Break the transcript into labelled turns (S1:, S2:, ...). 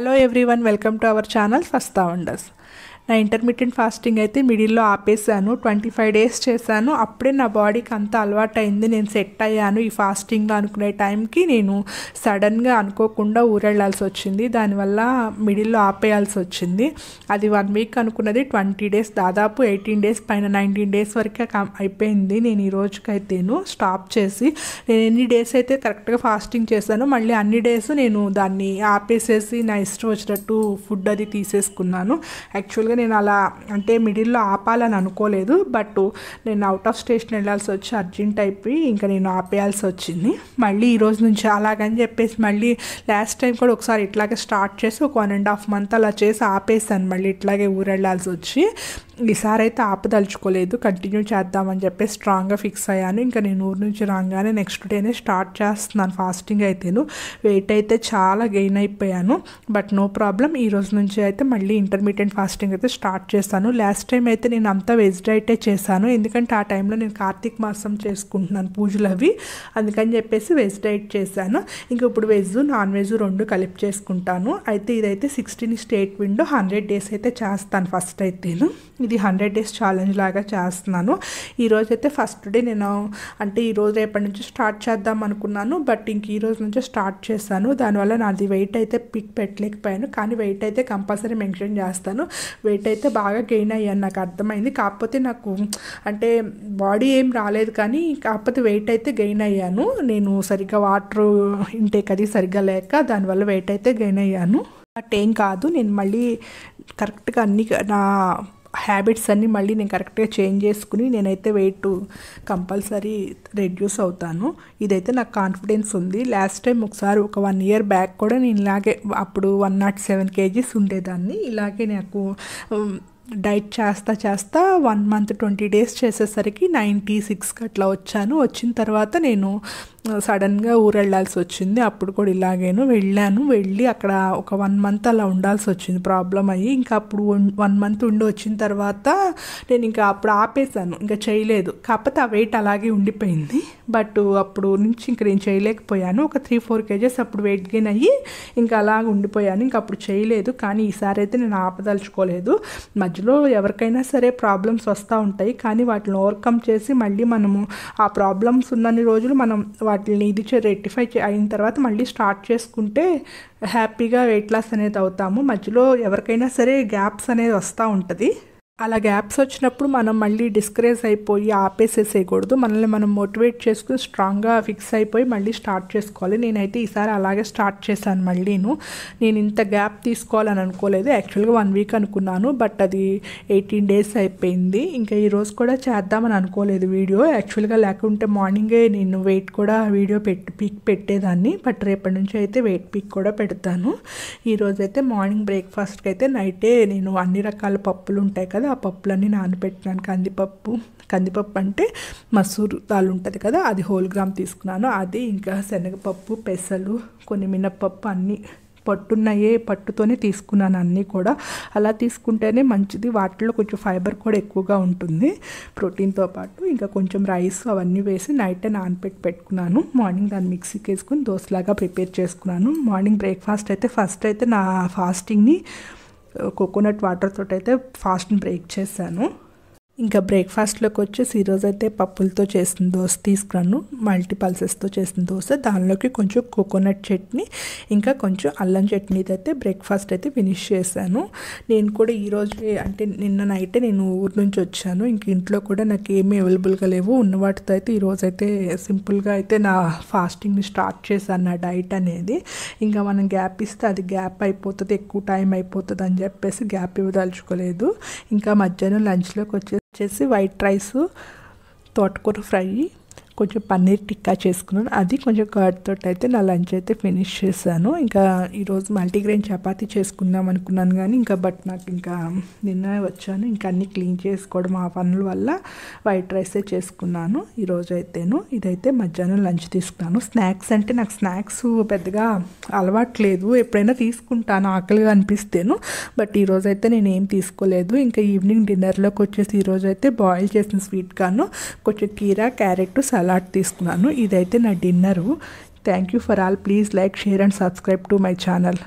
S1: Hello everyone, welcome to our channel ఫస్తా wonders. నా intermediate fasting అయితే మిడిల్లో ఆపేసాను. 25 days చేశాను. అప్పుడే నా బాడీకి అంత అలవాటు అయింది, నేను సెట్ అయ్యాను ఈ ఫాస్టింగ్లో అనుకునే టైంకి నేను సడన్గా అనుకోకుండా ఊరెళ్ళాల్సి వచ్చింది. దానివల్ల మిడిల్లో ఆపేయాల్సి వచ్చింది. అది 1 week అనుకున్నది 20 days, దాదాపు 18 days పైన 19 days వరకే అయిపోయింది. నేను ఈ రోజుకైతేను స్టాప్ చేసి నేను ఎన్ని డేస్ అయితే కరెక్ట్గా ఫాస్టింగ్ చేశానో మళ్ళీ అన్ని డేస్ నేను దాన్ని ఆపేసేసి నా ఇష్టం వచ్చినట్టు ఫుడ్ అది తీసేసుకున్నాను. యాక్చువల్గా నేను అలా అంటే మిడిల్లో ఆపాలని అనుకోలేదు, బట్ నేను అవుట్ ఆఫ్ స్టేషన్ వెళ్ళాల్సి వచ్చి అర్జెంట్ అయిపోయి ఇంకా నేను ఆపేయాల్సి వచ్చింది. మళ్ళీ ఈ రోజు నుంచి అలాగని చెప్పేసి మళ్ళీ లాస్ట్ టైం కూడా ఒకసారి ఇట్లాగే స్టార్ట్ చేసి ఒక 1.5 months అలా చేసి ఆపేసాను. మళ్ళీ ఇట్లాగే ఊరెళ్ళాల్సి వచ్చి ఈసారి అయితే ఆపదలుచుకోలేదు, కంటిన్యూ చేద్దామని చెప్పి స్ట్రాంగ్గా ఫిక్స్ అయ్యాను. ఇంకా నేను ఊరు నుంచి రాగానే నెక్స్ట్ డేనే స్టార్ట్ చేస్తున్నాను ఫాస్టింగ్ అయితేను. వెయిట్ అయితే చాలా గెయిన్ అయిపోయాను, బట్ నో ప్రాబ్లం. ఈ రోజు నుంచి అయితే మళ్ళీ ఇంటర్మీడియట్ ఫాస్టింగ్ అయితే స్టార్ట్ చేస్తాను. లాస్ట్ టైం అయితే నేను అంతా వెజ్ డైటే చేశాను, ఎందుకంటే ఆ టైంలో నేను కార్తీక మాసం చేసుకుంటున్నాను పూజలు అవి, అందుకని చెప్పేసి వెజ్ డైట్ చేశాను. ఇంకా ఇప్పుడు వెజ్ నాన్ వెజ్ 2 కలిపి చేసుకుంటాను. అయితే ఇదైతే 16 స్టేట్ విండో 100 days అయితే చేస్తాను. ఫస్ట్ అయితేను ఇది 100 days ఛాలెంజ్ లాగా చేస్తున్నాను. ఈరోజైతే ఫస్ట్ డే నేను అంటే ఈరోజు రేపటి నుంచి స్టార్ట్ చేద్దాం అనుకున్నాను, బట్ ఇంక ఈ రోజు నుంచే స్టార్ట్ చేశాను. దానివల్ల నాది వెయిట్ అయితే పిక్ పెట్టలేకపోయాను, కానీ వెయిట్ అయితే కంపల్సరీ మెన్షన్ చేస్తాను. వెయిట్ అయితే బాగా గెయిన్ అయ్యాను, నాకు అర్థమైంది. కాకపోతే నాకు అంటే బాడీ ఏం రాలేదు, కానీ కాకపోతే వెయిట్ అయితే గెయిన్ అయ్యాను. నేను సరిగ్గా వాటర్ ఇంటేక్ అది సరిగ్గా లేక దానివల్ల వెయిట్ అయితే గెయిన్ అయ్యాను. బట్ ఏం కాదు, నేను మళ్ళీ కరెక్ట్గా అన్ని నా హ్యాబిట్స్ అన్నీ మళ్ళీ నేను కరెక్ట్గా చేంజ్ చేసుకుని నేనైతే వెయిట్ కంపల్సరీ రెడ్యూస్ అవుతాను. ఇదైతే నాకు కాన్ఫిడెన్స్ ఉంది. లాస్ట్ టైం ఒకసారి ఒక 1 year బ్యాక్ కూడా నేను ఇలాగే అప్పుడు 107 kgs ఉండేదాన్ని. ఇలాగే నాకు డైట్ చేస్తా 1 month 20 days చేసేసరికి 96 అట్లా వచ్చాను. వచ్చిన తర్వాత నేను సడన్గా ఊరెళ్ళాల్సి వచ్చింది. అప్పుడు కూడా ఇలాగేను వెళ్ళి అక్కడ ఒక 1 month అలా ఉండాల్సి వచ్చింది ప్రాబ్లం అయ్యి. ఇంకా అప్పుడు 1 month ఉండి వచ్చిన తర్వాత నేను ఇంకా అప్పుడు ఆపేసాను, ఇంకా చేయలేదు. కాకపోతే ఆ వెయిట్ అలాగే ఉండిపోయింది, బట్ అప్పుడు నుంచి ఇంక నేను చేయలేకపోయాను. ఒక 3-4 kgs అప్పుడు వెయిట్ గెయిన్ అయ్యి ఇంకా అలాగ ఉండిపోయాను. ఇంకా అప్పుడు చేయలేదు. కానీ ఈసారి అయితే నేను ఆపదలుచుకోలేదు. మధ్యలో ఎవరికైనా సరే ప్రాబ్లమ్స్ వస్తూ ఉంటాయి, కానీ వాటిని ఓవర్కమ్ చేసి మళ్ళీ మనము ఆ ప్రాబ్లమ్స్ ఉన్నన్ని రోజులు మనం వాటిని ఇది రెక్టిఫై అయిన తర్వాత మళ్ళీ స్టార్ట్ చేసుకుంటే హ్యాపీగా వెయిట్ లాస్ అనేది అవుతాము. మధ్యలో ఎవరికైనా సరే గ్యాప్స్ అనేది వస్తూ ఉంటుంది. అలా గ్యాప్స్ వచ్చినప్పుడు మనం మళ్ళీ డిస్కరేజ్ అయిపోయి ఆపేసేసేయకూడదు. మనల్ని మనం మోటివేట్ చేసుకుని స్ట్రాంగ్గా ఫిక్స్ అయిపోయి మళ్ళీ స్టార్ట్ చేసుకోవాలి. నేనైతే ఈసారి అలాగే స్టార్ట్ చేశాను. నేను ఇంత గ్యాప్ తీసుకోవాలని అనుకోలేదు. యాక్చువల్గా 1 week అనుకున్నాను, బట్ అది 18 days అయిపోయింది. ఇంకా ఈరోజు కూడా చేద్దామని అనుకోలేదు వీడియో. యాక్చువల్గా లేకుంటే మార్నింగే నేను వెయిట్ కూడా వీడియో పిక్ పెట్టేదాన్ని, బట్ రేపటి నుంచి అయితే వెయిట్ పిక్ కూడా పెడతాను. ఈరోజైతే మార్నింగ్ బ్రేక్ఫాస్ట్కి అయితే నైటే నేను అన్ని రకాల పప్పులు ఉంటాయి కదా, ఆ పప్పులన్నీ నానబెట్టినాను. కందిపప్పు అంటే మసూర్ దాల్ ఉంటుంది కదా, అది హోల్ గ్రామ్ తీసుకున్నాను. అది ఇంకా శనగపప్పు, పెసలు, కొన్ని మినప్పప్పు అన్నీ పట్టుతోనే తీసుకున్నాను అన్నీ కూడా. అలా తీసుకుంటేనే మంచిది, వాటిలో కొంచెం ఫైబర్ కూడా ఎక్కువగా ఉంటుంది ప్రోటీన్తో పాటు. ఇంకా కొంచెం రైస్ అవన్నీ వేసి నైటే పెట్టుకున్నాను. మార్నింగ్ దాన్ని మిక్సీకి వేసుకుని దోశలాగా ప్రిపేర్ చేసుకున్నాను. మార్నింగ్ బ్రేక్ఫాస్ట్ అయితే ఫస్ట్ అయితే నా ఫాస్టింగ్ని కోకోనట్ వాటర్ తోటి అయితే ఫాస్ట్ని బ్రేక్ చేశాను. ఇంకా బ్రేక్ఫాస్ట్లోకి వచ్చేసి ఈరోజు అయితే పప్పులతో చేసిన దోశ తీసుకున్నాను, మల్టీపల్సెస్తో చేసిన దోశ. దానిలోకి కొంచెం కోకోనట్ చట్నీ, ఇంకా కొంచెం అల్లం చట్నీ అయితే బ్రేక్ఫాస్ట్ అయితే ఫినిష్ చేశాను. నేను కూడా ఈరోజు అంటే నిన్న నైటే నేను ఊరు నుంచి వచ్చాను. ఇంక ఇంట్లో కూడా నాకు ఏమీ అవైలబుల్గా లేవు. ఉన్న వాటితో అయితే ఈరోజు అయితే సింపుల్గా అయితే నా ఫాస్టింగ్ని స్టార్ట్ చేశాను, నా డైట్ అనేది. ఇంకా మనం గ్యాప్ ఇస్తే అది గ్యాప్ అయిపోతుంది, ఎక్కువ టైం అయిపోతుంది అని చెప్పేసి గ్యాప్ ఇవ్వదలుచుకోలేదు. ఇంకా మధ్యాహ్నం లంచ్లోకి వచ్చేసి వైట్ రైస్, తోటకూర ఫ్రై, కొంచెం పన్నీర్ టిక్కా చేసుకున్నాను. అది కొంచెం కర్డ్ తోటి అయితే నా లంచ్ అయితే ఫినిష్ చేశాను. ఇంకా ఈరోజు మల్టీగ్రెయిన్ చపాతీ చేసుకుందాం అనుకున్నాను, కానీ బట్ నాకు ఇంకా నిన్న వచ్చాను, ఇంకా అన్నీ క్లీన్ చేసుకోవడం ఆ పనుల వల్ల వైట్ రైసే చేసుకున్నాను ఈరోజు అయితేను. ఇదైతే మధ్యాహ్నం లంచ్ తీసుకున్నాను. స్నాక్స్ అంటే నాకు స్నాక్స్ పెద్దగా అలవాట్లేదు, ఎప్పుడైనా తీసుకుంటాను ఆకలిగా అనిపిస్తేను, బట్ ఈరోజు అయితే నేను ఏం తీసుకోలేదు. ఇంకా ఈవినింగ్ డిన్నర్లోకి వచ్చేసి ఈరోజు అయితే బాయిల్ చేసిన స్వీట్ కార్న్, కొంచెం కీరా, క్యారెట్, సలాడ్ తీసుకున్నాను. ఇదైతే నా dinner. Thank you for all. Please like, share and subscribe to my channel.